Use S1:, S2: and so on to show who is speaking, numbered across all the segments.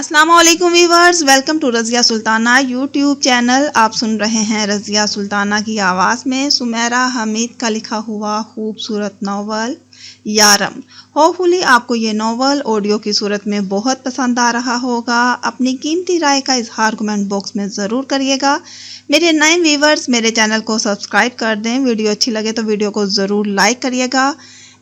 S1: अस्सलाम वालेकुम viewers, welcome to Razia Sultana YouTube channel. आप सुन रहे हैं रज़िया सुल्ताना की आवाज़ में सुमेरा हमीद का लिखा हुआ खूबसूरत नावल यारम। होपफुली आपको ये नावल ऑडियो की सूरत में बहुत पसंद आ रहा होगा। अपनी कीमती राय का इजहार कमेंट बॉक्स में ज़रूर करिएगा। मेरे नए व्यूवर्स मेरे चैनल को सब्सक्राइब कर दें। वीडियो अच्छी लगे तो वीडियो को ज़रूर लाइक करिएगा।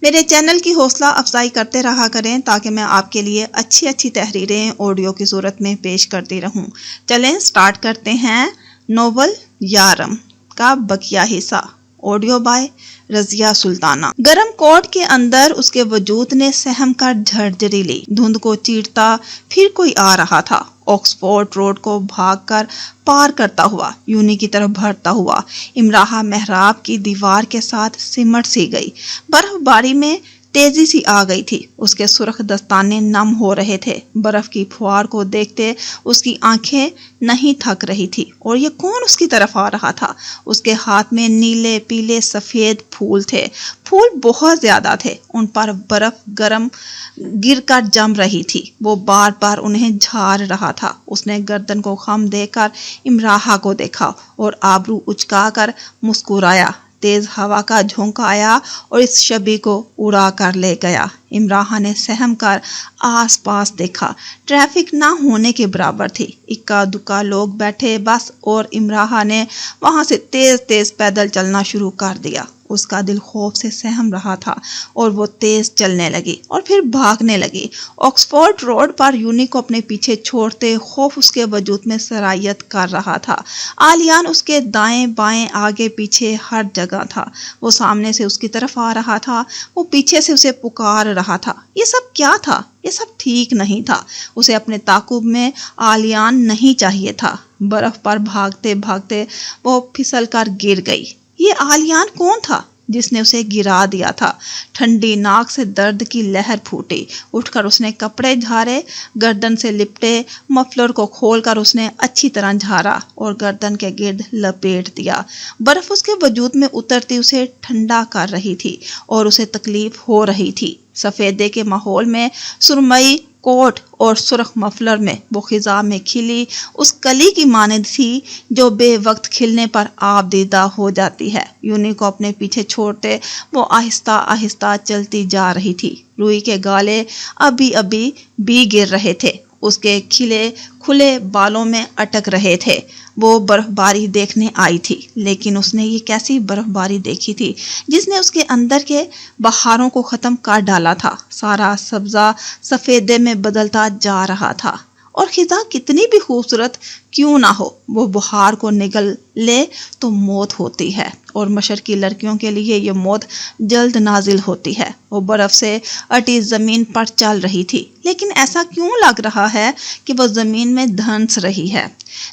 S1: मेरे चैनल की हौसला अफजाई करते रहा करें ताकि मैं आपके लिए अच्छी अच्छी तहरीरें ऑडियो की सूरत में पेश करती रहूं। चलें स्टार्ट करते हैं नोवेल यारम का बकिया हिस्सा। Audio by Razia Sultana. गरम कोट के अंदर उसके वजूद ने सहम कर झरझरी ली। धुंध को चीरता फिर कोई आ रहा था। ऑक्सफोर्ड रोड को भागकर पार करता हुआ यूनी की तरफ बढ़ता हुआ इमराहा मेहराब की दीवार के साथ सिमट सी गई। बर्फबारी में तेजी सी आ गई थी। उसके सुर्ख दस्ताने नम हो रहे थे। बर्फ की फुहार को देखते उसकी आंखें नहीं थक रही थी। और ये कौन उसकी तरफ आ रहा था? उसके हाथ में नीले पीले सफेद फूल थे। फूल बहुत ज्यादा थे। उन पर बर्फ गरम गिरकर जम रही थी। वो बार बार उन्हें झाड़ रहा था। उसने गर्दन को खम देकर इमराहा को देखा और आबरू उचकाकर मुस्कुराया। तेज हवा का झोंका आया और इस शबी को उड़ा कर ले गया। इमराहा ने सहम कर आसपास देखा। ट्रैफिक ना होने के बराबर थी। इक्का दुक्का लोग बैठे बस और इमराहा ने वहां से तेज तेज पैदल चलना शुरू कर दिया। उसका दिल खौफ से सहम रहा था और वो तेज चलने लगी और फिर भागने लगी। ऑक्सफोर्ड रोड पर यूनी को अपने पीछे छोड़ते खौफ उसके वजूद में सरायत कर रहा था। आलियान उसके दाएं बाएं आगे पीछे हर जगह था। वो सामने से उसकी तरफ आ रहा था। वो पीछे से उसे पुकार रहा था। ये सब क्या था? ये सब ठीक नहीं था। उसे अपने ताकुब में आलियान नहीं चाहिए था। बर्फ पर भागते भागते वो फिसल कर गिर गई। ये आलियान कौन था जिसने उसे गिरा दिया था? ठंडी नाक से दर्द की लहर फूटी। उठकर उसने कपड़े झाड़े। गर्दन से लिपटे मफलर को खोलकर उसने अच्छी तरह झाड़ा और गर्दन के गिर्द लपेट दिया। बर्फ उसके वजूद में उतरती उसे ठंडा कर रही थी और उसे तकलीफ हो रही थी। सफेदे के माहौल में सुरमई कोट और सुर्ख मफलर में वो खिजा में खिली उस कली की मानद थी जो बेवक्त खिलने पर आप दीदा हो जाती है। यूनी को अपने पीछे छोड़ते वो आहिस्ता आहिस्ता चलती जा रही थी। रूई के गाले अभी अभी भी गिर रहे थे। उसके खिले खुले बालों में अटक रहे थे। वो बर्फबारी देखने आई थी, लेकिन उसने ये कैसी बर्फबारी देखी थी जिसने उसके अंदर के बहारों को ख़त्म कर डाला था। सारा सब्जा सफ़ेदे में बदलता जा रहा था और खिजा कितनी भी खूबसूरत क्यों ना हो, वो बुहार को निगल ले तो मौत होती है और मशरकी लड़कियों के लिए ये मौत जल्द नाजिल होती है। वो बर्फ से अटी ज़मीन पर चल रही थी, लेकिन ऐसा क्यों लग रहा है कि वो ज़मीन में धंस रही है?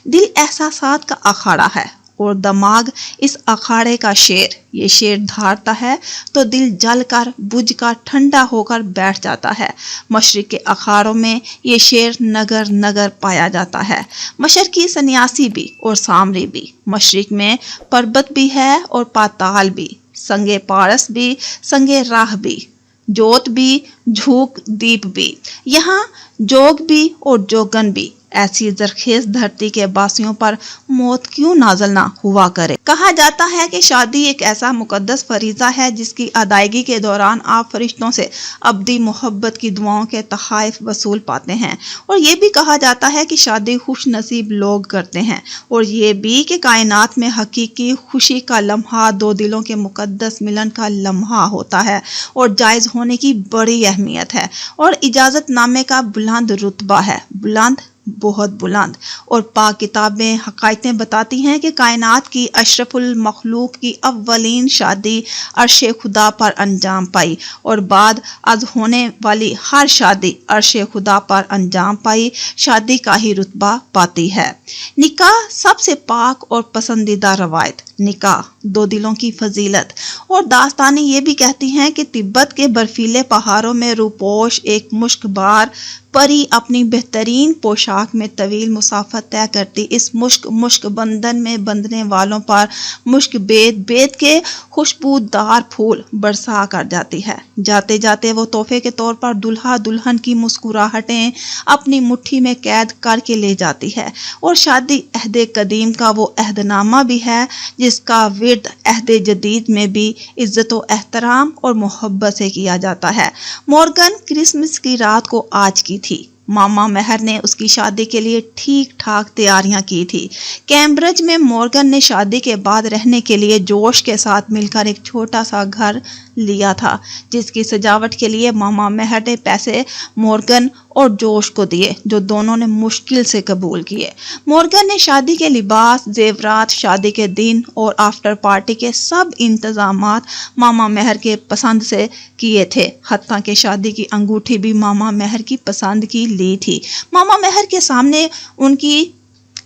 S1: दिल एहसासात का अखाड़ा है और दिमाग इस अखाड़े का शेर। ये शेर धारता है तो दिल जल कर बुझ कर ठंडा होकर बैठ जाता है। मशरिक के अखाड़ों में ये शेर नगर नगर पाया जाता है। मशरकी सन्यासी भी और सामरी भी। मशरिक में पर्वत भी है और पाताल भी, संगे पारस भी, संगे राह भी, जोत भी, झूक दीप भी, यहाँ जोग भी और जोगन भी। ऐसी जरखेज धरती के बासियों पर मौत क्यों नाजल ना हुआ करे? कहा जाता है कि शादी एक ऐसा मुकद्दस फरीजा है जिसकी अदायगी के दौरान आप फरिश्तों से अब्दी मोहब्बत की दुआओं के तहाइफ वसूल पाते हैं। और ये भी कहा जाता है कि शादी खुश नसीब लोग करते हैं। और ये भी कि कायनात में हकीकी खुशी का लम्हा दो दिलों के मुकद्दस मिलन का लम्हा होता है और जायज़ होने की बड़ी अहमियत है। और इजाज़त नामे का बुलंद रुतबा है, बुलंद, बहुत बुलंद। और पाक किताबें हकायतें बताती हैं कि कायनात की अशरफुल मखलूक की अव्वलीन शादी अर्शे खुदा पर अंजाम पाई और बाद आज होने वाली हर शादी अर्शे खुदा पर अंजाम पाई शादी का ही रुतबा पाती है। निकाह सबसे पाक और पसंदीदा रवायत। نکاح، دو دلوں کی فضیلت، اور داستانیں یہ بھی کہتی ہیں کہ تبت کے برفیلے پہاڑوں میں روپوش ایک مشک بار پری اپنی بہترین پوشاک میں طویل مسافت طے کرتی اس مشک بندن میں بندھنے والوں پر مشک بیت کے خوشبودار پھول برسا کر جاتی ہے۔ جاتے جاتے وہ تحفے کے طور پر دلہا دلہن کی مسکراہٹیں اپنی مٹھی میں قید کر کے لے جاتی ہے، اور شادی عہد قدیم کا وہ عہد نامہ بھی ہے جس کا ورد عہد جدید میں بھی عزت و احترام اور محبت سے کیا جاتا ہے۔ مورگن کرسمس کی رات کو آج کی تھی۔ ماما مہر نے اس کی شادی کے لیے ٹھیک ٹھاک تیاریاں کی تھی۔ کیمبرج میں مورگن نے شادی کے بعد رہنے کے لیے جوش کے ساتھ مل کر ایک چھوٹا سا گھر لیا تھا، جس کی سجاوٹ کے لیے ماما مہر نے پیسے مورگن اور جوش کو دیے، جو دونوں نے مشکل سے قبول کیے۔ مورگن نے شادی کے لباس، زیورات، شادی کے دن اور آفٹر پارٹی کے سب انتظامات ماما مہر کے پسند سے کیے تھے، حتیٰ کہ شادی کی انگوٹھی بھی ماما مہر کی پسند کی لی تھی۔ ماما مہر کے سامنے ان کی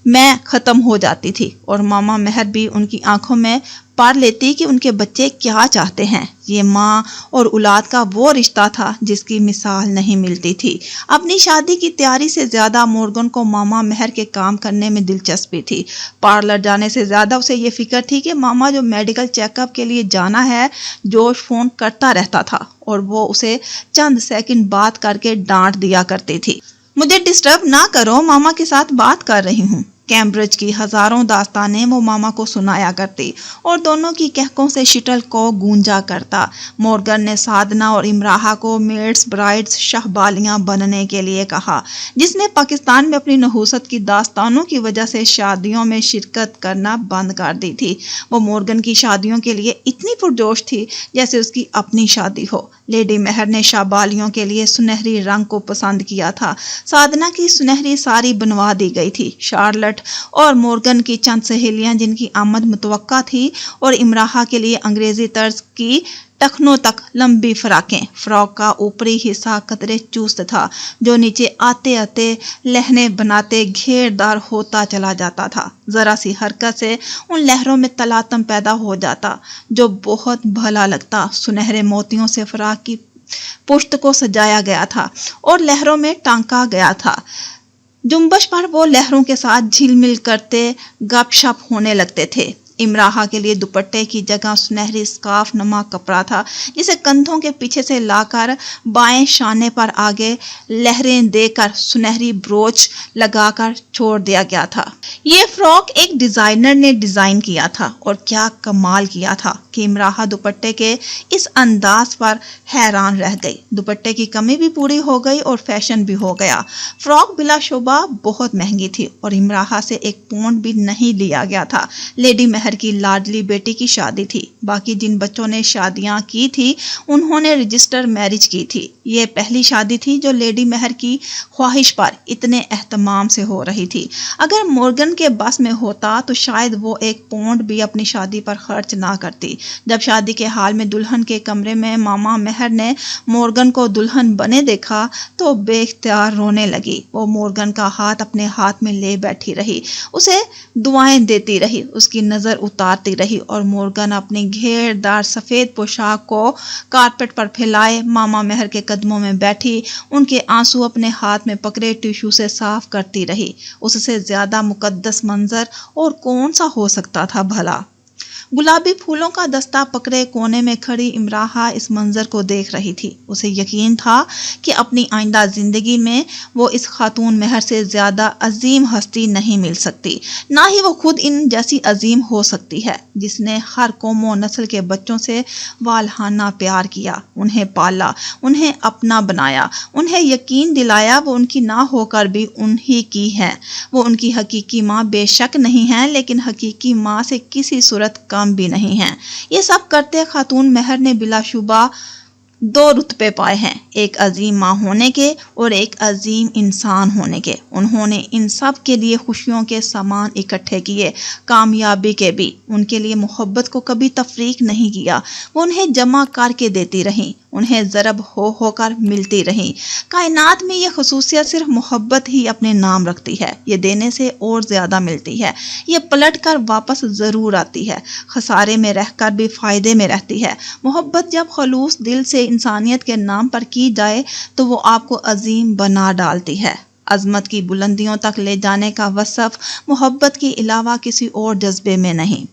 S1: میں ختم ہو جاتی تھی، اور ماما مہر بھی ان کی آنکھوں میں پڑھ لیتی کہ ان کے بچے کیا چاہتے ہیں۔ یہ ماں اور اولاد کا وہ رشتہ تھا جس کی مثال نہیں ملتی تھی۔ اپنی شادی کی تیاری سے زیادہ مورگن کو ماما مہر کے کام کرنے میں دلچسپی تھی۔ پارلر جانے سے زیادہ اسے یہ فکر تھی کہ ماما جو میڈیکل چیک اپ کے لیے جانا ہے، جوش فون کرتا رہتا تھا اور وہ اسے چند سیکنڈ بات کر کے ڈانٹ دیا کرتی تھی۔ مجھے ڈسٹرب نہ کرو، ماما کے ساتھ بات کر رہی ہوں۔ کیمبرج کی ہزاروں داستانیں وہ ماما کو سنایا کرتی اور دونوں کی کہکوں سے شٹل کو گونجا کرتا۔ مورگن نے سادنا اور امراحہ کو میڈس برائڈز شہبالیاں بننے کے لیے کہا، جس نے پاکستان میں اپنی نحوست کی داستانوں کی وجہ سے شادیوں میں شرکت کرنا بند کر دی تھی۔ وہ مورگن کی شادیوں کے لیے اتنی پرجوش تھی جیسے اس کی اپنی شادی ہو۔ لیڈی مہر نے شہبالیوں کے لیے سنہری رنگ کو پسند کیا تھا۔ سادنا کی سنہری ساری بنوا دی گئی تھی۔ شارلٹ اور مورگن کی چند سہیلیاں جن کی آمد متوقع تھی، اور امراحہ کے لیے انگریزی طرز کی ٹخنوں تک لمبی فراک کا اوپری حصہ قطرے چست تھا، جو نیچے آتے آتے لہنیں بناتے گھیردار ہوتا چلا جاتا تھا۔ ذرا سی حرکت سے ان لہروں میں تلاطم پیدا ہو جاتا جو بہت بھلا لگتا۔ سنہرے موتیوں سے فراک کی پشت کو سجایا گیا تھا اور لہروں میں ٹانکا گیا تھا۔ جنبش پر وہ لہروں کے ساتھ جھل مل کرتے گپ شپ ہونے لگتے تھے۔ امراحہ کے لیے دوپٹے کی جگہ سنہری اسکارف نما کپڑا تھا، جسے کندھوں کے پیچھے سے لا کر بائیں شانے پر آگے لہریں دے کر سنہری بروچ لگا کر چھوڑ دیا گیا تھا۔ یہ فراک ایک ڈیزائنر نے ڈیزائن کیا تھا، اور کیا کمال کیا تھا کہ امراحہ دوپٹے کے اس انداز پر حیران رہ گئی۔ دوپٹے کی کمی بھی پوری ہو گئی اور فیشن بھی ہو گیا۔ فراک بلا شبہ بہت مہنگی تھی اور امراحہ سے ایک پونڈ بھی نہیں لیا گیا تھا۔ لیڈی مہر کی لاڈلی بیٹی کی شادی تھی۔ باقی جن بچوں نے شادیاں کی تھی انہوں نے رجسٹر میرج کی تھی۔ یہ پہلی شادی تھی جو لیڈی مہر کی خواہش پر اتنے اہتمام سے ہو رہی تھی۔ اگر مورگن کے بس میں ہوتا تو شاید وہ ایک پونڈ بھی اپنی شادی پر خرچ نہ کرتی۔ جب شادی کے حال میں دلہن کے کمرے میں ماما مہر نے مورگن کو دلہن بنے دیکھا تو بے اختیار رونے لگی۔ وہ مورگن کا ہاتھ اپنے ہاتھ میں لے بیٹھی رہی، اسے دعائیں دیتی رہی، اس کی نظر اتارتی رہی، اور مورگن اپنی گھیردار سفید پوشاک کو کارپیٹ پر پھیلائے ماما مہر کے قدموں میں بیٹھی ان کے آنسو اپنے ہاتھ میں پکڑے ٹیشو سے صاف کرتی رہی۔ اس سے زیادہ مقدس منظر اور کون سا ہو سکتا تھا بھلا؟ گلابی پھولوں کا دستہ پکڑے کونے میں کھڑی امراحہ اس منظر کو دیکھ رہی تھی۔ اسے یقین تھا کہ اپنی آئندہ زندگی میں وہ اس خاتون مہر سے زیادہ عظیم ہستی نہیں مل سکتی، نہ ہی وہ خود ان جیسی عظیم ہو سکتی ہے، جس نے ہر قوم و نسل کے بچوں سے والہانہ پیار کیا، انہیں پالا، انہیں اپنا بنایا، انہیں یقین دلایا وہ ان کی نہ ہو کر بھی انہی کی ہے۔ وہ ان کی حقیقی ماں بے شک نہیں ہے، لیکن حقیقی ماں سے کسی صورت کم بھی نہیں ہے۔ یہ سب کرتے خاتون مہر نے بلا شبہ दो रुतबे पाए हैं, एक अजीम माँ होने के और एक अजीम इंसान होने के। उन्होंने इन सब के लिए खुशियों के सामान इकट्ठे किए, कामयाबी के भी। उनके लिए मोहब्बत को कभी तफरीक नहीं किया, वो उन्हें जमा करके देती रहीं, उन्हें ज़रब होकर मिलती रहीं। कायनात में ये खसूसियत सिर्फ मोहब्बत ही अपने नाम रखती है। ये देने से और ज़्यादा मिलती है, ये पलट कर वापस ज़रूर आती है, खसारे में रहकर भी फ़ायदे में रहती है। मोहब्बत जब खलूस दिल से इंसानियत के नाम पर की जाए तो वो आपको अजीम बना डालती है। अजमत की बुलंदियों तक ले जाने का वसफ मोहब्बत के अलावा किसी और जज्बे में नहीं।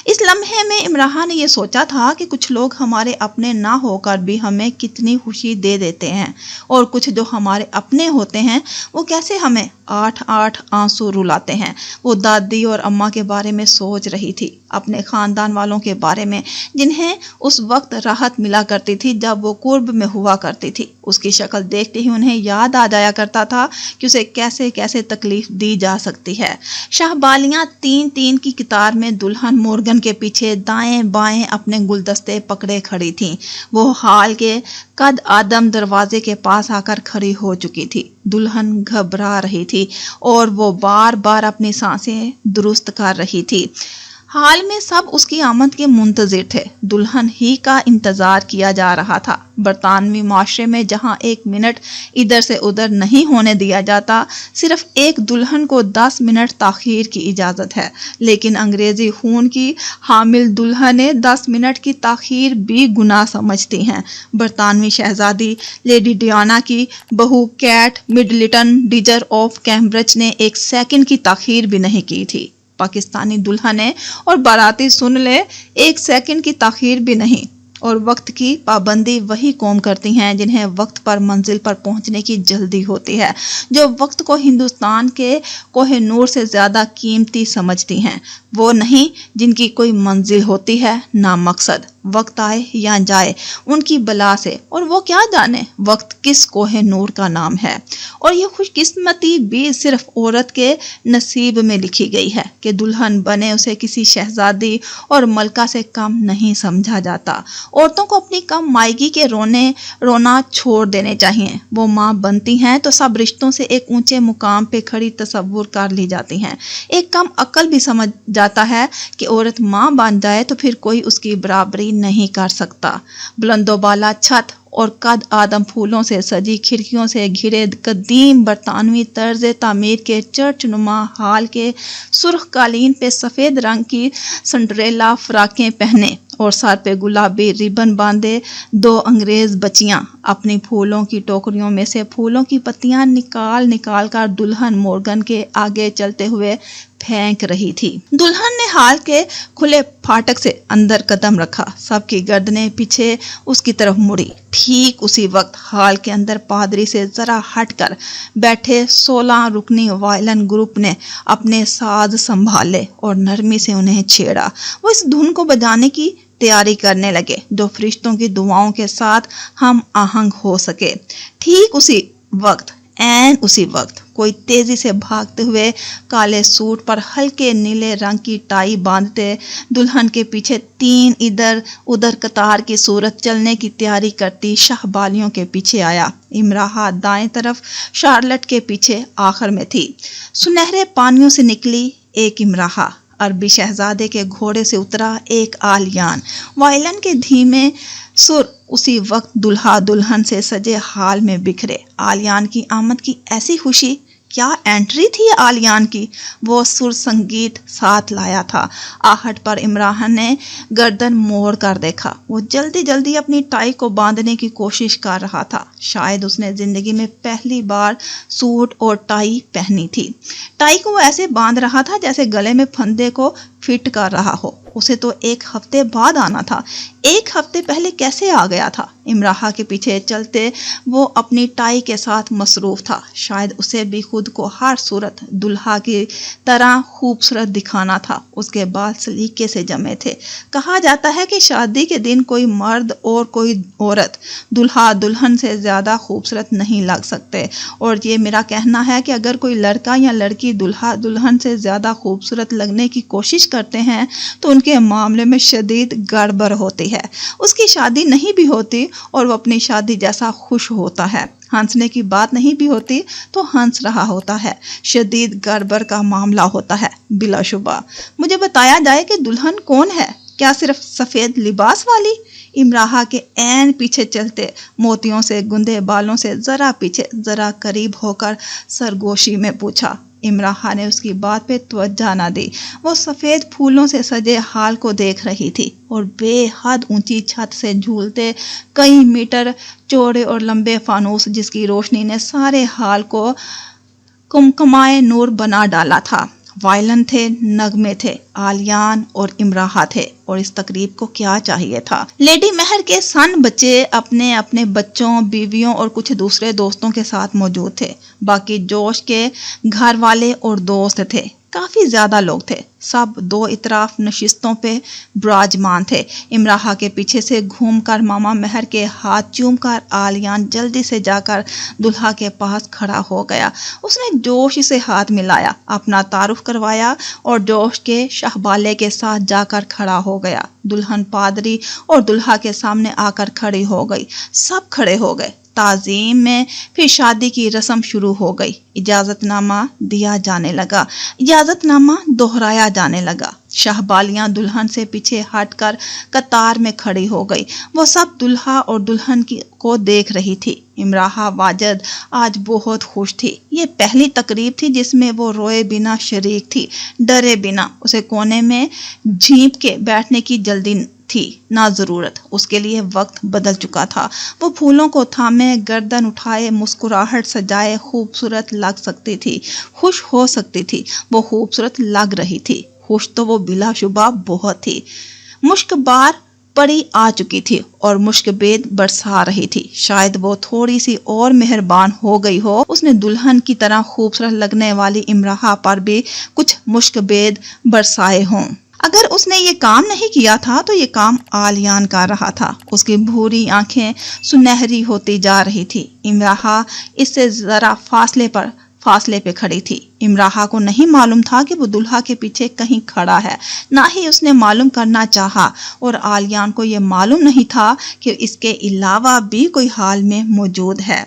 S1: इस लम्हे में इमरान ने यह सोचा था कि कुछ लोग हमारे अपने ना होकर भी हमें कितनी खुशी दे देते हैं, और कुछ जो हमारे अपने होते हैं वो कैसे हमें 8-8 आंसू रुलाते हैं। वो दादी और अम्मा के बारे में सोच रही थी, अपने ख़ानदान वालों के बारे में जिन्हें उस वक्त राहत मिला करती थी जब वो कुर्ब में हुआ करती थी। उसकी शक्ल देखते ही उन्हें याद आ जाया करता था कि उसे कैसे कैसे तकलीफ दी जा सकती है। शाहबालियाँ 3-3 की कतार में दुल्हन मोर्गन के पीछे दाएं बाएं अपने गुलदस्ते पकड़े खड़ी थीं। वो हाल के कद आदम दरवाजे के पास आकर खड़ी हो चुकी थी। दुल्हन घबरा रही थी और वो बार बार अपनी सांसें दुरुस्त कर रही थी। हाल में सब उसकी आमद के मुंतजिर थे, दुल्हन ही का इंतजार किया जा रहा था। बरतानवी माशरे में जहां 1 मिनट इधर से उधर नहीं होने दिया जाता, सिर्फ एक दुल्हन को 10 मिनट ताखीर की इजाज़त है, लेकिन अंग्रेज़ी खून की हामिल दुल्हनें 10 मिनट की ताखीर भी गुनाह समझती हैं। बरतानवी शहजादी लेडी डियाना की बहू Kate Middleton duchess of Cambridge ने 1 सेकंड की ताखीर भी नहीं की थी। पाकिस्तानी दुल्हनें और बाराती सुन ले 1 सेकंड की ताखीर भी नहीं। और वक्त की पाबंदी वही कौम करती हैं जिन्हें वक्त पर मंजिल पर पहुंचने की जल्दी होती है, जो वक्त को हिंदुस्तान के कोहिनूर से ज़्यादा कीमती समझती हैं। वो नहीं जिनकी कोई मंजिल होती है ना मकसद। वक्त आए या जाए उनकी बला से, और वो क्या जाने वक्त किस कोहिनूर का नाम है। और ये खुशकिस्मती भी सिर्फ औरत के नसीब में लिखी गई है कि दुल्हन बने, उसे किसी शहजादी और मलका से कम नहीं समझा जाता। औरतों को अपनी कम मायगी के रोना छोड़ देने चाहिए। वो माँ बनती हैं तो सब रिश्तों से एक ऊंचे मुकाम पे खड़ी तसव्वुर कर ली जाती हैं। एक कम अक्ल भी समझ जाता है कि औरत माँ बन जाए तो फिर कोई उसकी बराबरी नहीं कर सकता। बुलंदोबाला छत और कद आदम फूलों से सजी खिड़कियों से घिरे कदीम बरतानवी तर्ज तामीर के चर्च नुमा हाल के सुर्ख कालीन पे सफ़ेद रंग की सिंड्रेला फ्राकें पहने और सर पे गुलाबी रिबन बांधे 2 अंग्रेज बच्चियां अपनी फूलों की टोकरियों में से फूलों की पत्तियां निकाल कर दुल्हन मोर्गन के आगे चलते हुए फेंक रही थी। दुल्हन ने हाल के खुले फाटक से अंदर कदम रखा, सबकी गर्दनें पीछे उसकी तरफ मुड़ी। ठीक उसी वक्त हाल के अंदर पादरी से जरा हटकर बैठे 16 रुकनी वायलिन ग्रुप ने अपने साज संभाले और नरमी से उन्हें छेड़ा। वो इस धुन को बजाने की तैयारी करने लगे जो फरिश्तों की दुआओं के साथ हम आहंग हो सके। ठीक उसी वक्त कोई तेजी से भागते हुए काले सूट पर हल्के नीले रंग की टाई बांधते दुल्हन के पीछे 3 इधर उधर कतार की सूरत चलने की तैयारी करती शाहबालियों के पीछे आया। इमराहा दाएं तरफ शार्लट के पीछे आखिर में थी। सुनहरे पानियों से निकली एक इमराहा, अरबी शहजादे के घोड़े से उतरा एक आलियान। वायलिन के धीमे सुर उसी वक्त दुल्हा दुल्हन से सजे हाल में बिखरे। आलियान की आमद की ऐसी खुशी, क्या एंट्री थी आलियान की। वो सुर संगीत साथ लाया था। आहट पर इमरान ने गर्दन मोड़ कर देखा। वो जल्दी जल्दी अपनी टाई को बांधने की कोशिश कर रहा था। शायद उसने जिंदगी में पहली बार सूट और टाई पहनी थी। टाई को वो ऐसे बांध रहा था जैसे गले में फंदे को फिट कर रहा हो। उसे तो 1 हफ्ते बाद आना था। 1 हफ्ते पहले कैसे आ गया था। इमराहा के पीछे चलते वो अपनी टाई के साथ मसरूफ था। शायद उसे भी खुद को हर सूरत दुल्हा की तरह खूबसूरत दिखाना था। उसके बाल सलीके से जमे थे। कहा जाता है कि शादी के दिन कोई मर्द और कोई औरत दुल्हा दुल्हन से ज़्यादा खूबसूरत नहीं लग सकते। और ये मेरा कहना है कि अगर कोई लड़का या लड़की दुल्हा दुल्हन से ज़्यादा खूबसूरत लगने की कोशिश करते हैं तो उनके मामले में शदीद गड़बड़ होती है। उसकी शादी नहीं भी होती اور وہ اپنی شادی جیسا خوش ہوتا ہے۔ ہنسنے کی بات نہیں بھی ہوتی تو ہنس رہا ہوتا ہے۔ شدید گڑبڑ کا معاملہ ہوتا ہے بلا شبہ۔ مجھے بتایا جائے کہ دلہن کون ہے؟ کیا صرف سفید لباس والی؟ امراحہ کے عین پیچھے چلتے موتیوں سے گندے بالوں سے ذرا پیچھے ذرا قریب ہو کر سرگوشی میں پوچھا۔ امراحہ نے اس کی بات پہ توجہ نہ دی۔ وہ سفید پھولوں سے سجے ہال کو دیکھ رہی تھی اور بے حد اونچی چھت سے جھولتے کئی میٹر چوڑے اور لمبے فانوس جس کی روشنی نے سارے ہال کو کمکمائے نور بنا ڈالا تھا۔ وائلن تھے، نغمے تھے، آلیان اور امراحہ تھے، اور اس تقریب کو کیا چاہیے تھا؟ لیڈی مہر کے سن بچے اپنے اپنے بچوں، بیویوں اور کچھ دوسرے دوستوں کے ساتھ موجود تھے۔ باقی جوش کے گھر والے اور دوست تھے۔ کافی زیادہ لوگ تھے۔ سب دو اطراف نشستوں پہ براجمان تھے۔ امراحہ کے پیچھے سے گھوم کر ماما مہر کے ہاتھ چوم کر آلیان جلدی سے جا کر دلہا کے پاس کھڑا ہو گیا۔ اس نے جوش سے ہاتھ ملایا، اپنا تعارف کروایا اور جوش کے شہبالے کے ساتھ جا کر کھڑا ہو گیا۔ دلہن پادری اور دلہا کے سامنے آ کر کھڑی ہو گئی۔ سب کھڑے ہو گئے۔ تعظیم میں پھر شادی کی رسم شروع ہو گئی۔ اجازت نامہ دیا جانے لگا، اجازت نامہ دہرایا جانے لگا۔ شہبالیاں دلہن سے پیچھے ہٹ کر قطار میں کھڑی ہو گئی۔ وہ سب دلہا اور دلہن کو دیکھ رہی تھی۔ امراحہ واجد آج بہت خوش تھی۔ یہ پہلی تقریب تھی جس میں وہ روئے بنا شریک تھی، ڈرے بنا۔ اسے کونے میں جھینپ کے بیٹھنے کی جلدی تھی، نہ ضرورت۔ اس کے لیے وقت بدل چکا تھا۔ وہ پھولوں کو تھامے، گردن اٹھائے، مسکراہٹ سجائے خوبصورت لگ سکتی تھی، خوش ہو سکتی تھی۔ وہ خوبصورت لگ رہی تھی، خوش تو وہ بلا شبہ بہت تھی۔ مشک بار پڑی آ چکی تھی اور مشک بید برسا رہی تھی۔ شاید وہ تھوڑی سی اور مہربان ہو گئی ہو، اس نے دلہن کی طرح خوبصورت لگنے والی امراحہ پر بھی کچھ مشک بید برسائے ہوں۔ اگر اس نے یہ کام نہیں کیا تھا تو یہ کام آلیان کر رہا تھا۔ اس کی بھوری آنکھیں سنہری ہوتی جا رہی تھی۔ امراحہ اس سے ذرا فاصلے پہ کھڑی تھی۔ امراحہ کو نہیں معلوم تھا کہ وہ دلہا کے پیچھے کہیں کھڑا ہے، نہ ہی اس نے معلوم کرنا چاہا، اور آلیان کو یہ معلوم نہیں تھا کہ اس کے علاوہ بھی کوئی حال میں موجود ہے۔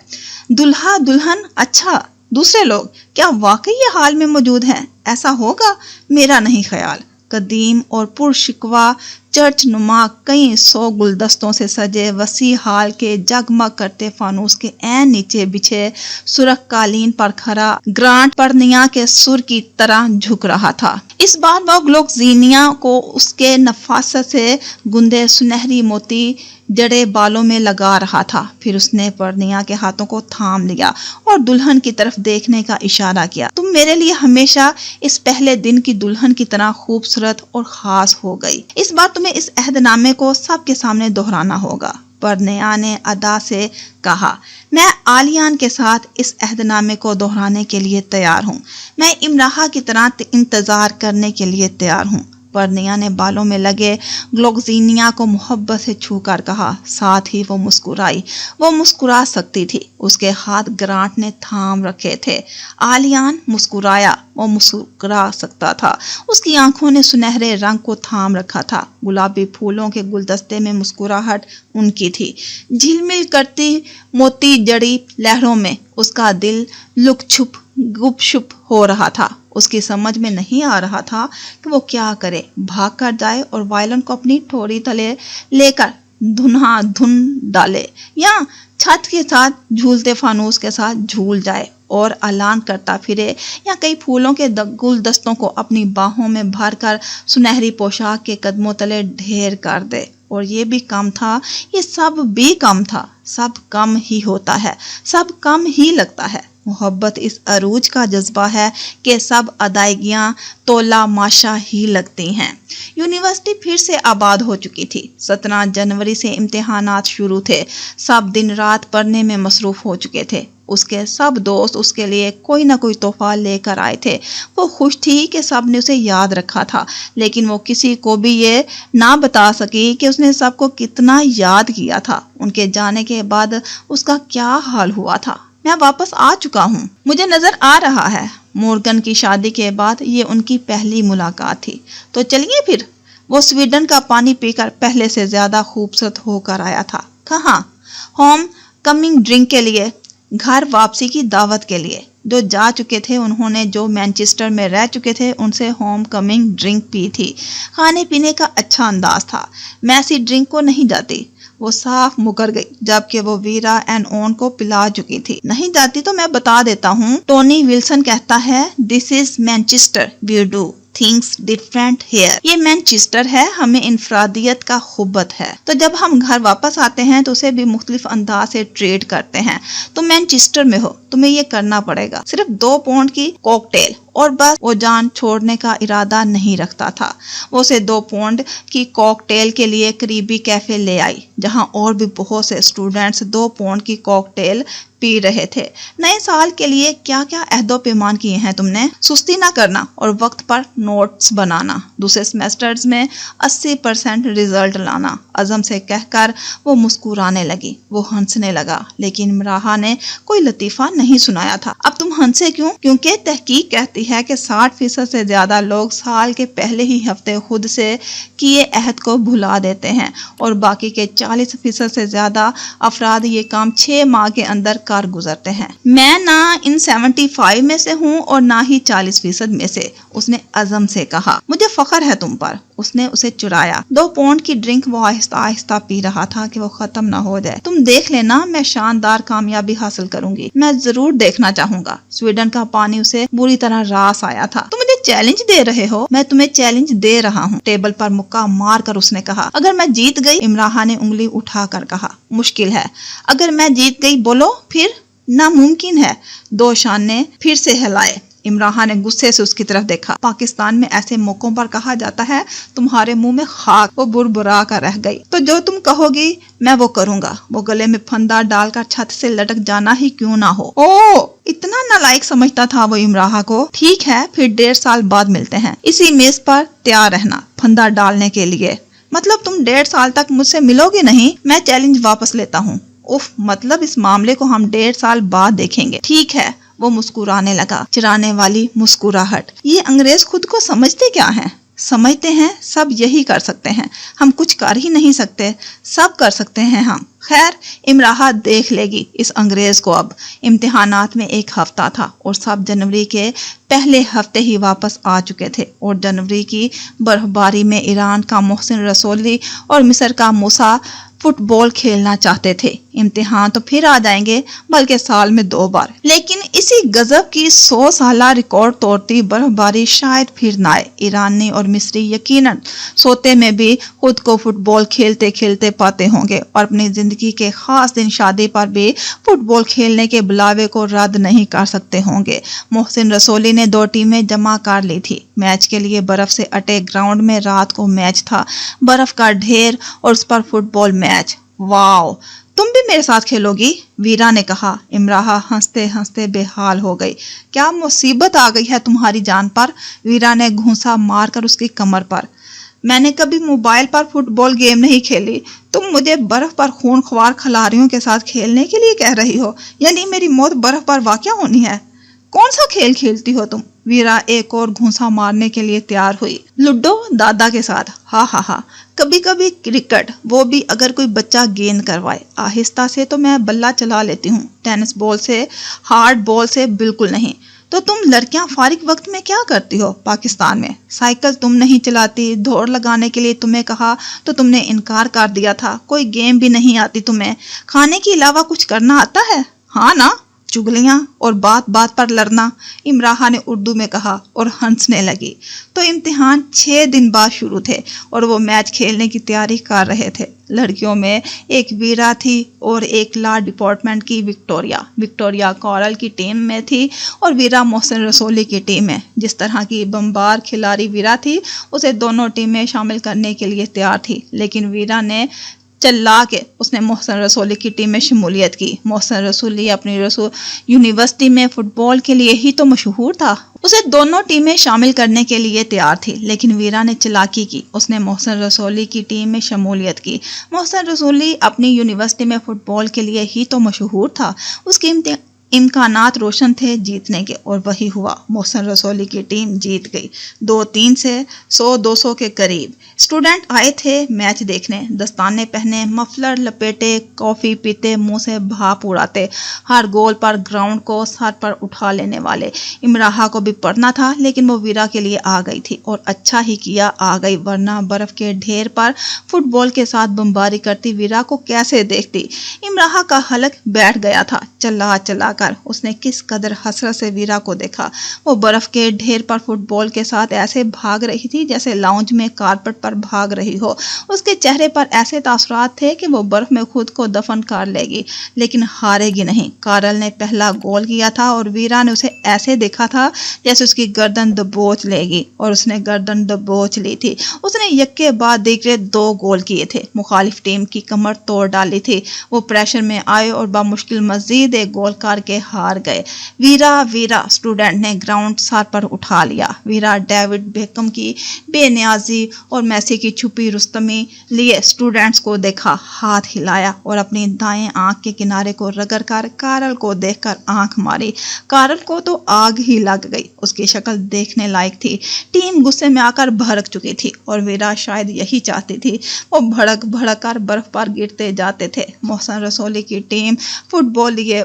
S1: دلہا، دلہن، اچھا دوسرے لوگ کیا واقعی یہ حال میں موجود ہیں؟ ایسا ہوگا؟ میرا نہیں خیال۔ قدیم اور پرشکوہ چرچ نما کئی سو گلدستوں سے سجے وسیع ہال کے جگمگ کرتے فانوس کے عین نیچے بچھے سرخ قالین پر کھڑا گرانٹ پرنیا کے سر کی طرح جھک رہا تھا۔ اس بار وہ گلوکزینیا کو اس کے نفاست سے گندے سنہری موتی جڑے بالوں میں لگا رہا تھا۔ پھر اس نے پرنیا کے ہاتھوں کو تھام لیا اور دلہن کی طرف دیکھنے کا اشارہ کیا۔ تم میرے لیے ہمیشہ اس پہلے دن کی دلہن کی طرح خوبصورت اور خاص ہو گئی۔ اس بار تمہیں اس عہد نامے کو سب کے سامنے دہرانا ہوگا۔ پرنیا نے ادا سے کہا، میں آلیان کے ساتھ اس عہد نامے کو دہرانے کے لیے تیار ہوں۔ میں امراحہ کی طرح انتظار کرنے کے لیے تیار ہوں۔ پرنیا نے بالوں میں لگے گلوکزینیا کو محبت سے چھو کر کہا، ساتھ ہی وہ مسکرائی۔ وہ مسکرا سکتی تھی، اس کے ہاتھ گرانٹ نے تھام رکھے تھے۔ آلیان مسکرایا، وہ مسکرا سکتا تھا۔ اس کی آنکھوں نے سنہرے رنگ کو تھام رکھا تھا۔ گلابی پھولوں کے گلدستے میں مسکراہٹ ان کی تھی۔ جھلمل کرتی موتی جڑی لہروں میں اس کا دل لک چھپ گپ شپ ہو رہا تھا۔ اس کی سمجھ میں نہیں آ رہا تھا کہ وہ کیا کرے، بھاگ کر جائے اور وائلن کو اپنی ٹھوڑی تلے لے کر دھن ڈالے، یا چھت کے ساتھ جھولتے فانوس کے ساتھ جھول جائے اور اعلان کرتا پھرے، یا کئی پھولوں کے گلدستوں کو اپنی باہوں میں بھر کر سنہری پوشاک کے قدموں تلے ڈھیر کر دے۔ اور یہ بھی کم تھا، یہ سب بھی کم تھا۔ سب کم ہی ہوتا ہے، سب کم ہی لگتا ہے۔ محبت اس عروج کا جذبہ ہے کہ سب ادائیگیاں تولا ماشا ہی لگتی ہیں۔ یونیورسٹی پھر سے آباد ہو چکی تھی۔ 17 جنوری سے امتحانات شروع تھے۔ سب دن رات پڑھنے میں مصروف ہو چکے تھے۔ اس کے سب دوست اس کے لیے کوئی نہ کوئی تحفہ لے کر آئے تھے۔ وہ خوش تھی کہ سب نے اسے یاد رکھا تھا، لیکن وہ کسی کو بھی یہ نہ بتا سکی کہ اس نے سب کو کتنا یاد کیا تھا۔ ان کے جانے کے بعد اس کا کیا حال ہوا تھا۔ میں واپس آ چکا ہوں، مجھے نظر آ رہا ہے۔ مورگن کی شادی کے بعد یہ ان کی پہلی ملاقات تھی۔ تو چلیے پھر۔ وہ سویڈن کا پانی پی کر پہلے سے زیادہ خوبصورت ہو کر آیا تھا۔ کہاں؟ होम कमिंग ड्रिंक के लिए, घर वापसी की दावत के लिए। जो जा चुके थे उन्होंने जो मैनचेस्टर में रह चुके थे उनसे होम कमिंग ड्रिंक पी थी। खाने पीने का अच्छा अंदाज था। मैसी ड्रिंक को नहीं जाती, वो साफ मुकर गई, जबकि वो वीरा एंड ओन को पिला चुकी थी। नहीं जाती तो मैं बता देता हूँ। टोनी विल्सन कहता है, this is Manchester, we do things different here. ये मैनचेस्टर है, हमें इंफरादियत का हुब्बत है। तो जब हम घर वापस आते हैं तो उसे भी मुख्तलिफ अंदाज से ट्रीट करते हैं। तुम मैनचेस्टर में हो, तुम्हें ये करना पड़ेगा। सिर्फ 2 पाउंड की कॉकटेल और बस। वो जान छोड़ने का इरादा नहीं रखता था। वो उसे 2 पाउंड की कॉकटेल के लिए करीबी कैफे ले आई, जहां और भी बहुत से स्टूडेंट्स 2 पाउंड की कॉकटेल पी रहे थे। नए साल के लिए क्या क्या अहदो पैमान किए हैं तुमने? सुस्ती ना करना और वक्त पर नोट्स बनाना। दूसरे सेमेस्टर्स में 80% रिजल्ट लाना। अज़म से कहकर वो मुस्कुराने लगी। वो हंसने लगा, लेकिन इमराहा ने कोई लतीफ़ा नहीं सुनाया था। अब तुम हंसे क्यों? क्योंकि तहकीक कहती है कि 60% से ज्यादा लोग साल के पहले ही हफ्ते खुद से किए अहद को भुला देते हैं और बाकी के 40% से ज्यादा अफराद ये काम 6 माह के अंदर कर गुजरते हैं। मैं ना इन 75 में से हूँ और ना ही 40% में से, उसने अज़म से कहा। मुझे फख्र है तुम पर। उसने उसे चुराया। 2 पाउंड की ड्रिंक वो आहिस्ता आहिस्ता पी रहा था कि वो खत्म ना हो जाए। तुम देख लेना, मैं शानदार कामयाबी हासिल करूंगी। मैं जरूर देखना चाहूंगा। स्वीडन का पानी उसे बुरी तरह रास आया था। तुम मुझे चैलेंज दे रहे हो? मैं तुम्हें चैलेंज दे रहा हूँ। टेबल पर मुक्का मार कर उसने कहा। अगर मैं जीत गई? इमराहा ने उंगली उठा कर कहा। मुश्किल है। अगर मैं जीत गई बोलो फिर? नामुमकिन है। 2 शाने फिर से हिलाए। इमराहा ने गुस्से से उसकी तरफ देखा। पाकिस्तान में ऐसे मौकों पर कहा जाता है, तुम्हारे मुंह में खाक। वो बुरबुरा कर रह गई। तो जो तुम कहोगी मैं वो करूंगा। वो गले में फंदा डालकर छत से लटक जाना ही क्यों ना हो। ओ, इतना नालायक समझता था वो इमराहा को। ठीक है, फिर 1.5 साल बाद मिलते हैं। इसी मेज पर तैयार रहना फंदा डालने के लिए। मतलब तुम 1.5 साल तक मुझसे मिलोगे नहीं? मैं चैलेंज वापस लेता हूँ। उफ, मतलब इस मामले को हम 1.5 साल बाद देखेंगे। ठीक है। वो मुस्कुराने लगा। चिढ़ाने वाली मुस्कुराहट। ये अंग्रेज खुद को समझते क्या हैं? समझते हैं सब यही कर सकते हैं। हम कुछ कर ही नहीं सकते, सब कर सकते हैं हम। खैर, इमराहा देख लेगी इस अंग्रेज को। अब इम्तिहानात में 1 हफ्ता था और सब जनवरी के पहले हफ्ते ही वापस आ चुके थे और जनवरी की बर्फबारी में ईरान का मोहसिन रसोली और मिस्र का मूसा फुटबॉल खेलना चाहते थे। इम्तिहान तो फिर आ जाएंगे, बल्कि साल में 2 बार। लेकिन इसी गजब की 100 साला रिकॉर्ड तोड़ती बर्फबारी शायद फिर ना आए। ईरानी और मिस्री यकीनन सोते में भी खुद को फुटबॉल खेलते खेलते पाते होंगे और अपनी जिंदगी के खास दिन शादी पर भी फुटबॉल खेलने के बुलावे को रद्द नहीं कर सकते होंगे। मोहसिन रसोली ने 2 टीमें जमा कर ली थी। मैच के लिए बर्फ से अटे ग्राउंड में रात को मैच था। बर्फ का ढेर और उस पर फुटबॉल मैच। वाओ, तुम भी मेरे साथ खेलोगी? वीरा ने कहा। इमराहा हंसते हंसते बेहाल हो गई। क्या मुसीबत आ गई है तुम्हारी जान पर? वीरा ने घूंसा मारकर उसकी कमर पर। मैंने कभी मोबाइल पर फुटबॉल गेम नहीं खेली। तुम मुझे बर्फ पर खूनख्वार खिलाड़ियों के साथ खेलने के लिए कह रही हो? यानी मेरी मौत बर्फ पर वाक़या होनी है? कौन सा खेल खेलती हो तुम? वीरा एक और घूंसा मारने के लिए तैयार हुई। लूडो दादा के साथ। हा हा हा। कभी कभी क्रिकेट, वो भी अगर कोई बच्चा गेंद करवाए। आहिस्ता से तो मैं बल्ला चला लेती हूँ, टेनिस बॉल से, हार्ड बॉल से बिल्कुल नहीं। तो तुम लड़कियां फारिग वक्त में क्या करती हो पाकिस्तान में? साइकिल तुम नहीं चलाती, दौड़ लगाने के लिए तुम्हें कहा तो तुमने इनकार कर दिया था। कोई गेम भी नहीं आती तुम्हें? खाने के अलावा कुछ करना आता है? हाँ ना? चुगलियां और बात बात पर लड़ना, इमराहा ने उर्दू में कहा और हंसने लगी। तो इम्तिहान 6 दिन बाद शुरू थे और वो मैच खेलने की तैयारी कर रहे थे। लड़कियों में एक वीरा थी और एक लॉ डिपार्टमेंट की विक्टोरिया। विक्टोरिया कॉरल की टीम में थी और वीरा मोहसिन रसोली की टीम में। जिस तरह की बम्बार खिलाड़ी वीरा थी, उसे दोनों टीमें शामिल करने के लिए तैयार थी, लेकिन वीरा ने चल्ला के उसने मोहसिन रसोली की टीम में शमूलियत की। मोहसिन रसोली अपनी यूनिवर्सिटी में फुटबॉल के लिए ही तो मशहूर था। उसे दोनों टीमें शामिल करने के लिए तैयार थी, लेकिन वीरा ने चालाकी की। उसने मोहसिन रसोली की टीम में शमूलियत की। मोहसिन रसोली अपनी यूनिवर्सिटी में फुटबॉल के लिए ही तो मशहूर था। उसकी इम्कानात रोशन थे जीतने के और वही हुआ। मोहसिन रसोली की टीम जीत गई 2-3 से 100-200 के करीब। स्टूडेंट आए थे मैच देखने, दस्ताने पहने, मफलर लपेटे, कॉफ़ी पीते, मुंह से भाप उड़ाते, हर गोल पर ग्राउंड को सर पर उठा लेने वाले। इमराहा को भी पढ़ना था लेकिन वो वीरा के लिए आ गई थी और अच्छा ही किया आ गई, वरना बर्फ के ढेर पर फुटबॉल के साथ बमबारी करती वीरा को कैसे देखती। इमराहा का हलक बैठ गया था। चला चला कर उसने किस कदर हसरत से वीरा को देखा। वो बर्फ के ढेर पर फुटबॉल के साथ ऐसे भाग रही थी जैसे लाउंज में कारपेट पर भाग रही हो। उसके चेहरे पर ऐसे तासुरात थे कि वो बर्फ में खुद को दफन कर लेगी लेकिन हारेगी नहीं। कारल ने पहला गोल किया था और वीरा ने उसे ऐसे देखा था जैसे उसकी गर्दन दबोच लेगी और उसने गर्दन दबोच ली थी। उसने यक्के बाद दीगरे 2 गोल किए थे, मुखालिफ टीम की कमर तोड़ डाली थी। वो प्रेशर में आए और बामुश्किल मजीद एक गोल करके हार गए। वीरा वीरा स्टूडेंट ने ग्राउंड सर पर उठा लिया। वीरा डेविड बेकम की बेनियाजी और मेसी की छुपी रुस्तमी लिए स्टूडेंट्स को देखा, हाथ हिलाया और अपनी दाएं आंख के किनारे को रगड़ कर कारल को देखकर आंख मारी। कारल को तो आग ही लग गई, उसकी शक्ल देखने लायक थी। टीम गुस्से में आकर भड़क चुकी थी और वीरा शायद यही चाहती थी। वो भड़क भड़क कर बर्फ पर गिरते जाते थे। मोहसिन रसोली की टीम फुटबॉल लिए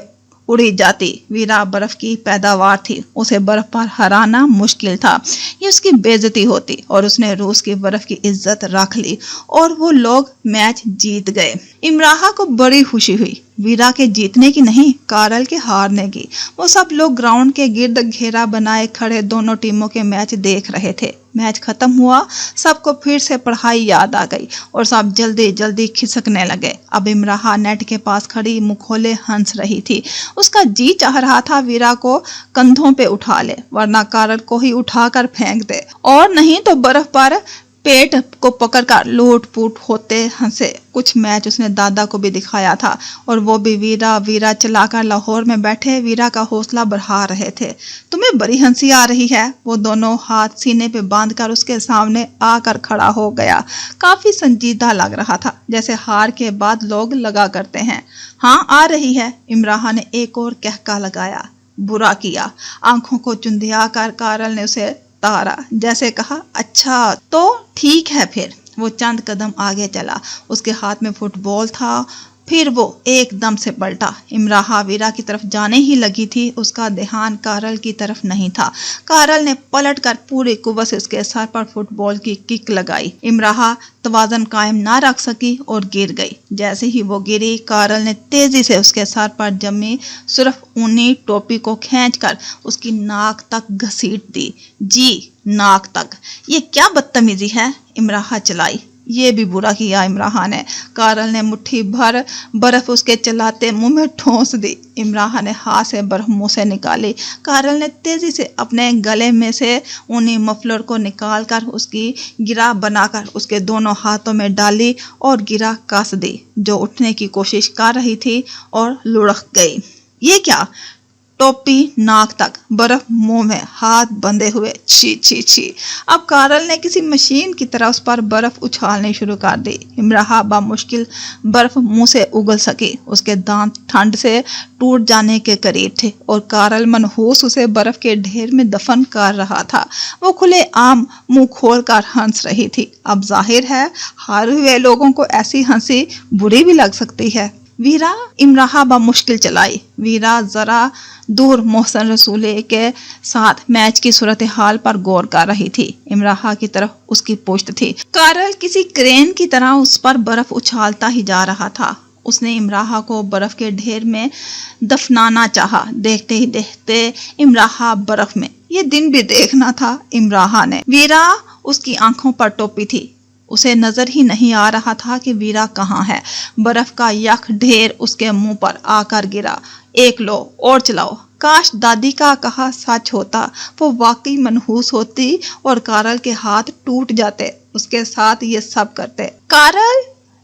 S1: उड़ी जाती। वीरा बर्फ की पैदावार थी, उसे बर्फ पर हराना मुश्किल था। ये उसकी बेइज्जती होती और उसने रूस की बर्फ की इज्जत रख ली और वो लोग मैच जीत गए। इमराहा को बड़ी खुशी हुई, वीरा के जीतने की नहीं, कारल के हारने की। वो सब लोग ग्राउंड के गिर्द घेरा बनाए खड़े दोनों टीमों के मैच देख रहे थे। मैच खत्म हुआ, सबको फिर से पढ़ाई याद आ गई और सब जल्दी जल्दी खिसकने लगे। अब इमराहा नेट के पास खड़ी मुंह खोले हंस रही थी। उसका जी चाह रहा था वीरा को कंधों पे उठा ले, वरना कारल को ही उठाकर फेंक दे, और नहीं तो बर्फ पर पेट को पकड़कर लूट पूट होते हंसे। कुछ मैच उसने दादा को भी दिखाया था और वो भी वीरा वीरा चलाकर लाहौर में बैठे वीरा का हौसला बढ़ा रहे थे। तुम्हें बड़ी हंसी आ रही है? वो दोनों हाथ सीने पे बांधकर उसके सामने आकर खड़ा हो गया। काफी संजीदा लग रहा था, जैसे हार के बाद लोग लगा करते हैं। हाँ आ रही है, इमराहा ने एक और कहका लगाया। बुरा किया। आंखों को चुंधिया कर कारल ने उसे तारा, जैसे कहा अच्छा तो ठीक है। फिर वो चंद कदम आगे चला, उसके हाथ में फुटबॉल था। फिर वो एकदम से पलटा। इमराहा वीरा की तरफ जाने ही लगी थी, उसका ध्यान कारल की तरफ नहीं था। कारल ने पलटकर पूरी कुव्वत से उसके सर पर फुटबॉल की किक लगाई। इमराहा तवाज़न कायम ना रख सकी और गिर गई। जैसे ही वो गिरी, कारल ने तेजी से उसके सर पर जमी सिर्फ ऊनी टोपी को खींचकर उसकी नाक तक घसीट दी। जी, नाक तक। ये क्या बदतमीजी है, इमराहा चलाई। ये भी बुरा किया इमराहा ने। कारल ने मुट्ठी भर बर्फ उसके चलाते मुंह में ठोंस दी। इमराहा ने हाथ से बर्फ मुंह से निकाली। कारल ने तेजी से अपने गले में से ऊनी मफलर को निकालकर उसकी गिरा बनाकर उसके दोनों हाथों में डाली और गिरा कस दी, जो उठने की कोशिश कर रही थी और लुढ़क गई। ये क्या? टोपी नाक तक, बर्फ मुंह में, हाथ बंधे हुए। छी छी छी। अब कारल ने किसी मशीन की तरह उस पर बर्फ उछालनी शुरू कर दी। इमराहा बामुश्किल बर्फ मुंह से उगल सकी। उसके दांत ठंड से टूट जाने के करीब थे और कारल मनहूस उसे बर्फ के ढेर में दफन कर रहा था। वो खुले आम मुंह खोलकर हंस रही थी। अब जाहिर है हारे हुए लोगों को ऐसी हंसी बुरी भी लग सकती है। वीरा, इमराहा बामुश्किल चलाई। वीरा जरा दूर मोहसिन रसूली के साथ मैच की सूरत हाल पर गौर कर रही थी। इमराहा की तरफ उसकी पुश्त थी। कारल किसी क्रेन की तरह उस पर बर्फ उछालता ही जा रहा था। उसने इमराहा को बर्फ के ढेर में दफनाना चाहा। देखते ही देखते इमराहा बर्फ में। ये दिन भी देखना था इमराहा ने। वीरा, उसकी आंखों पर टोपी थी। उसे नजर ही नहीं आ रहा था कि वीरा कहाँ है। बर्फ का यख ढेर उसके मुंह पर आकर गिरा। एक लो और चलाओ। काश दादी का कहा सच होता, वो वाकई मनहूस होती और कारल के हाथ टूट जाते, उसके साथ ये सब करते। कारल,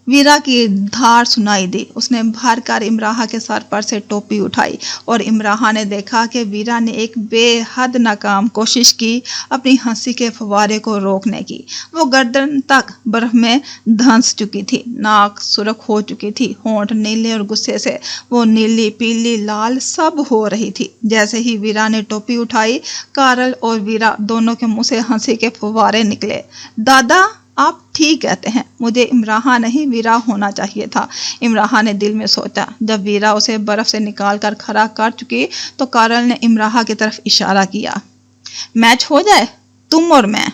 S1: वीरा की धार सुनाई दी। उसने भर कर इमराहा के सर पर से टोपी उठाई और इमराहा ने देखा कि वीरा ने एक बेहद नाकाम कोशिश की अपनी हंसी के फव्वारे को रोकने की। वो गर्दन तक बर्फ में धंस चुकी थी, नाक सुर्ख हो चुकी थी, होंठ नीले और गुस्से से वो नीली पीली लाल सब हो रही थी। जैसे ही वीरा ने टोपी उठाई, कारल और वीरा दोनों के मुंह से हंसी के फव्वारे निकले। दादा, आप ठीक कहते हैं, मुझे इमराहा नहीं वीरा होना चाहिए था, इमराहा ने दिल में सोचा। जब वीरा उसे बर्फ से निकाल कर खड़ा कर चुकी तो कारल ने इमराहा की तरफ इशारा किया। मैच हो जाए, तुम और मैं।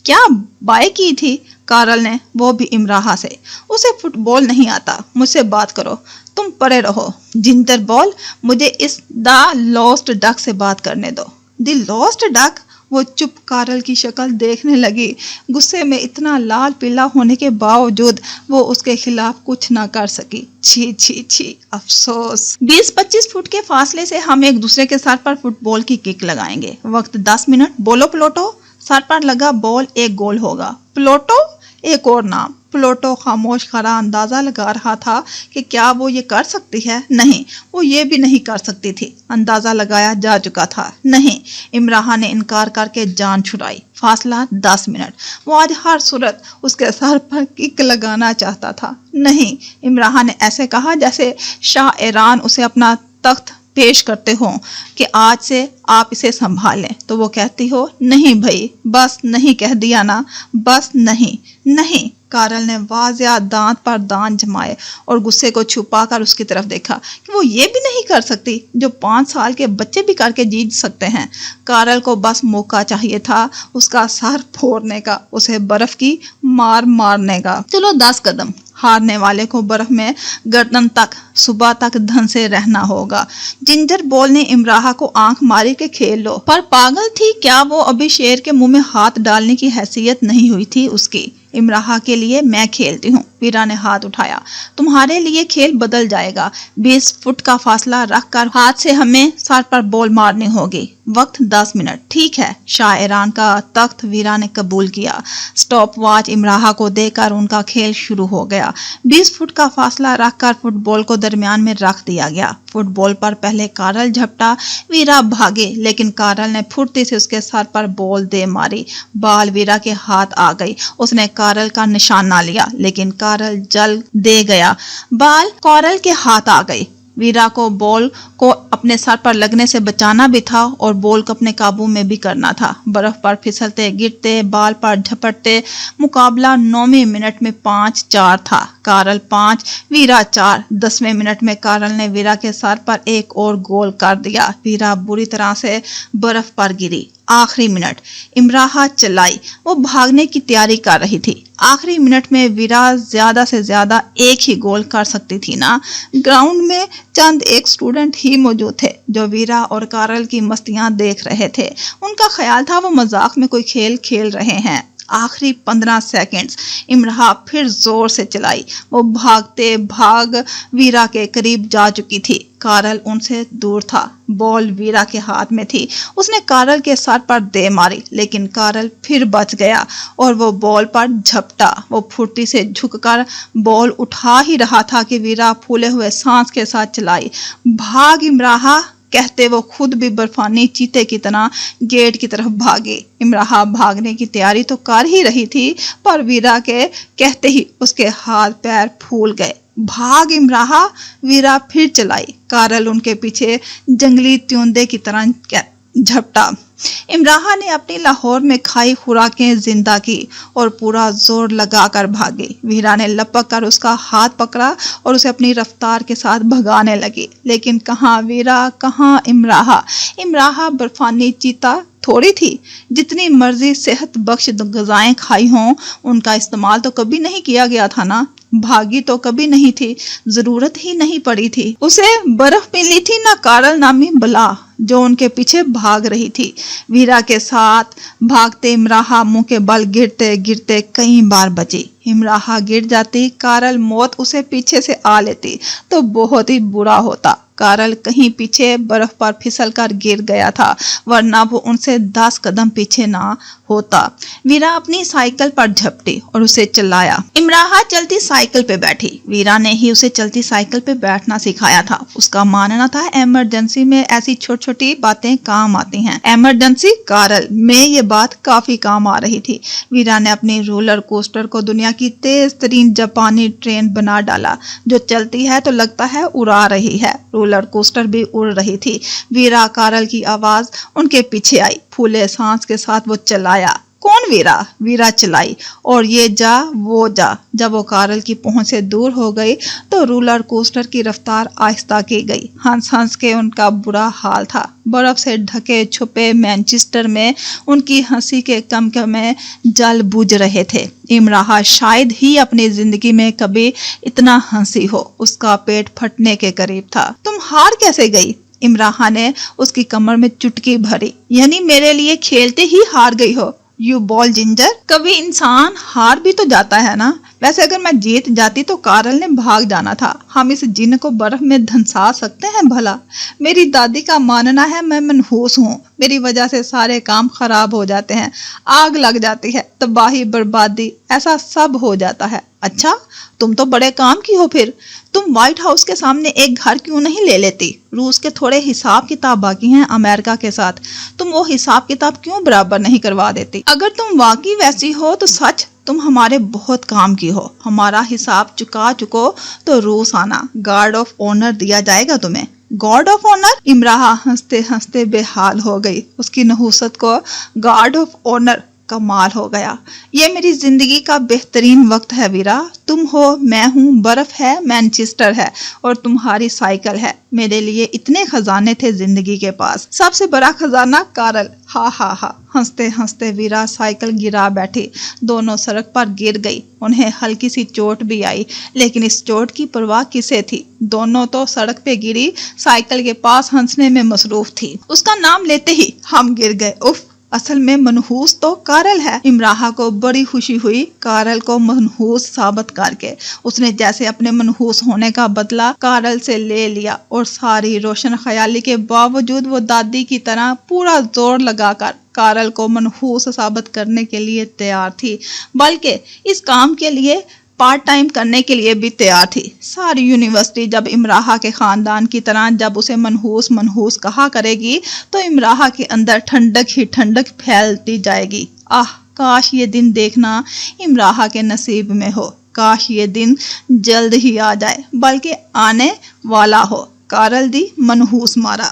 S1: क्या बाय की थी? कारल ने, वो भी इमराहा से। उसे फुटबॉल नहीं आता, मुझसे बात करो, तुम परे रहो। जिंजर बॉल, मुझे इस द लॉस्ट डक से बात करने दो। The lost duck? वो चुप कारल की शक्ल देखने लगी। गुस्से में इतना लाल पीला होने के बावजूद वो उसके खिलाफ कुछ ना कर सकी। छी छी छी, अफसोस। 20-25 फुट के फासले से हम एक दूसरे के सर पर फुटबॉल की किक लगाएंगे। वक्त 10 मिनट। बोलो प्लोटो। सर पर लगा बॉल एक गोल होगा। प्लोटो? एक और नाम। प्लोटो खामोश खड़ा अंदाजा लगा रहा था कि क्या वो ये कर सकती है। नहीं, वो ये भी नहीं कर सकती थी। अंदाजा लगाया जा चुका था। नहीं, इमराहा ने इनकार करके जान छुड़ाई। फासला 10 मिनट। वो आज हर सूरत उसके सर पर किक लगाना चाहता था। नहीं, इमराहा ने ऐसे कहा जैसे शाह ईरान उसे अपना तख्त पेश करते हो कि आज से आप इसे संभालें। तो वो कहती हो, नहीं भाई, बस नहीं कह दिया ना, बस नहीं। नहीं, कारल ने वाजिया दांत पर दांत जमाए और गुस्से को छुपाकर उसकी तरफ देखा कि वो ये भी नहीं कर सकती जो 5 साल के बच्चे भी करके जीत सकते हैं। कारल को बस मौका चाहिए था उसका सर फोड़ने का, उसे बर्फ की मार मारने का। चलो 10 कदम। हारने वाले को बर्फ में गर्दन तक सुबह तक धंसे रहना होगा। जिंजर बॉल ने इमराहा को आंख मारी के खेल लो। पर पागल थी क्या वो? अभी शेर के मुंह में हाथ डालने की हैसियत नहीं हुई थी उसकी। इमराहा के लिए मैं खेलती हूँ। वीरा ने हाथ उठाया। तुम्हारे लिए खेल बदल जाएगा। 20 फुट का फासला रखकर हाथ से हमें सर पर बॉल मारनी होगी। वक्त 10 मिनट। ठीक है। शाह ईरान का तख्त वीरा ने कबूल किया। स्टॉप वॉच इमराहा को देकर उनका खेल शुरू हो गया। 20 फुट का फासला रखकर फुटबॉल को दरमियान में रख दिया गया। फुटबॉल पर पहले कारल झपटा, वीरा भागे, लेकिन कारल ने फुर्ती से उसके सर पर बॉल दे मारी। बाल वीरा के हाथ आ गई। उसने कारल का निशाना लिया, लेकिन कारल जल दे गया। बाल कारल के हाथ आ गई। वीरा को बॉल को अपने सर पर लगने से बचाना भी था और बॉल को अपने काबू में भी करना था। बर्फ पर फिसलते गिरते, बाल पर झपटते मुकाबला 9वें मिनट में 5-4 था। कारल 5, वीरा 4। 10वें मिनट में कारल ने वीरा के सर पर एक और गोल कर दिया। वीरा बुरी तरह से बर्फ पर गिरी। आखिरी मिनट। इमराहा चिल्लाई। वो भागने की तैयारी कर रही थी। आखिरी मिनट में वीरा ज्यादा से ज्यादा एक ही गोल कर सकती थी ना। ग्राउंड में चंद एक स्टूडेंट ही मौजूद थे जो वीरा और कारल की मस्तियां देख रहे थे। उनका ख्याल था वो मजाक में कोई खेल खेल रहे हैं। आखिरी 15 सेकंड्स। इमराहा फिर जोर से चलाई। वो भागते भाग वीरा के करीब जा चुकी थी। कारल उनसे दूर था। बॉल वीरा के हाथ में थी। उसने कारल के सर पर दे मारी, लेकिन कारल फिर बच गया और वो बॉल पर झपटा। वो फुर्ती से झुककर बॉल उठा ही रहा था कि वीरा फूले हुए सांस के साथ चलाई। भाग इमराहा, कहते वो खुद भी बर्फानी चीते की तरह गेट की तरफ भागे। इमराहा भागने की तैयारी तो कर ही रही थी, पर वीरा के कहते ही उसके हाथ पैर फूल गए। भाग इमराहा, वीरा फिर चलाई। कारल उनके पीछे जंगली त्योंदे की तरह झपटा। इमराहा ने अपनी लाहौर में खाई खुराकें जिंदा की और पूरा जोर लगाकर भागी। वीरा ने लपक कर उसका हाथ पकड़ा और उसे अपनी रफ्तार के साथ भगाने लगी, लेकिन कहाँ वीरा, कहाँ इमराहा। इमराहा बर्फानी चीता थोड़ी थी। जितनी मर्जी सेहत बख्श गजाएं खाई हों, उनका इस्तेमाल तो कभी नहीं किया गया था ना। भागी तो कभी नहीं थी, जरूरत ही नहीं पड़ी थी। उसे बर्फ मिली थी ना कारल नामी बला जो उनके पीछे भाग रही थी। वीरा के साथ भागते इमराहा मुंह के बल गिरते गिरते कई बार बची। इमराहा गिर जाती, कारल मौत उसे पीछे से आ लेती तो बहुत ही बुरा होता। کارل کہیں پیچھے برف پر پھسل کر گر گیا تھا، ورنہ وہ ان سے 10 قدم پیچھے نہ ہوتا۔ ویرا اپنی سائیکل پر جھپٹی اور اسے چلایا۔ امراہا چلتی سائیکل پہ بیٹھی۔ ویرا نے ہی اسے چلتی سائیکل پہ بیٹھنا سکھایا تھا۔ اس کا ماننا تھا ایمرجنسی میں ایسی چھوٹی چھوٹی باتیں کام آتی ہیں۔ ایمرجنسی کارل میں یہ بات کافی کام آ رہی تھی۔ ویرا نے اپنی رولر کوسٹر کو دنیا کی تیز ترین جاپانی ٹرین بنا ڈالا، جو چلتی ہے تو لگتا ہے اڑا رہی ہے۔ رولر کوسٹر بھی اڑ رہی تھی۔ ویرا کارل کی آواز ان کے پیچھے آئی۔ پھولے سانس کے ساتھ وہ چلایا۔ کون ویرا؟ ویرا چلائی، اور یہ جا وہ جا۔ جب وہ کارل کی پہنچ سے دور ہو گئی تو رولر کوسٹر کی رفتار آہستہ کی گئی۔ ہنس ہنس کے ان کا برا حال تھا۔ برف سے ڈھکے چھپے مینچسٹر میں ان کی ہنسی کے کمکمے جل بجھ رہے تھے۔ امراہا شاید ہی اپنی زندگی میں کبھی اتنا ہنسی ہو۔ اس کا پیٹ پھٹنے کے قریب تھا۔ تم ہار کیسے گئی؟ امراہا نے اس کی کمر میں چٹکی بھری۔ یعنی میرے لیے کھیلتے ہی ہار گئی ہو؟ یو بال جنجر، کبھی انسان ہار بھی تو جاتا ہے نا۔ ویسے اگر میں جیت جاتی تو کارل نے بھاگ جانا تھا۔ ہم اس جن کو برف میں دھنسا سکتے ہیں بھلا؟ میری دادی کا ماننا ہے میں منحوس ہوں، میری وجہ سے سارے کام خراب ہو جاتے ہیں، آگ لگ جاتی ہے، تباہی بربادی، ایسا سب ہو جاتا ہے۔ اچھا، تم تو بڑے کام کی ہو پھر۔ تم وائٹ ہاؤس کے سامنے ایک گھر کیوں نہیں لے لیتی؟ روس کے تھوڑے حساب کتاب باقی ہیں امریکہ کے ساتھ، تم وہ حساب کتاب کیوں برابر نہیں کروا دیتی؟ اگر تم واقعی ویسی ہو تو سچ تم ہمارے بہت کام کی ہو۔ ہمارا حساب چکا چکو تو روس آنا، گارڈ آف آنر دیا جائے گا تمہیں۔ Guard of honour? امراہا ہنستے ہنستے بے حال ہو گئی۔ اس کی نحوست کو گارڈ آف آنر کمال ہو گیا۔ یہ میری زندگی کا بہترین وقت ہے ویرا۔ تم ہو، میں ہوں، برف ہے، مینچسٹر ہے، اور تمہاری سائیکل ہے۔ میرے لیے اتنے خزانے تھے زندگی کے پاس، سب سے بڑا خزانہ کارل۔ ہا ہا ہا۔ ہنستے ہنستے ویرا سائیکل گرا بیٹھی۔ دونوں سڑک پر گر گئی۔ انہیں ہلکی سی چوٹ بھی آئی، لیکن اس چوٹ کی پرواہ کسے تھی؟ دونوں تو سڑک پہ گری سائیکل کے پاس ہنسنے میں مصروف تھی۔ اس کا نام لیتے ہی ہم گر گئے۔ اف، اصل میں منحوس تو کارل ہے۔ امراہا کو بڑی خوشی ہوئی کارل کو منحوس ثابت کر کے۔ اس نے جیسے اپنے منحوس ہونے کا بدلہ کارل سے لے لیا، اور ساری روشن خیالی کے باوجود وہ دادی کی طرح پورا زور لگا کر کارل کو منحوس ثابت کرنے کے لیے تیار تھی، بلکہ اس کام کے لیے پارٹ ٹائم کرنے کے لیے بھی تیار تھی۔ ساری یونیورسٹی جب امراہا کے خاندان کی طرح جب اسے منحوس کہا کرے گی تو امراہا کے اندر ٹھنڈک ہی ٹھنڈک پھیلتی جائے گی۔ کاش یہ دن دیکھنا امراہا کے نصیب میں ہو، کاش یہ دن جلد ہی آ جائے، بلکہ آنے والا ہو۔ کارل دی منحوس مارا۔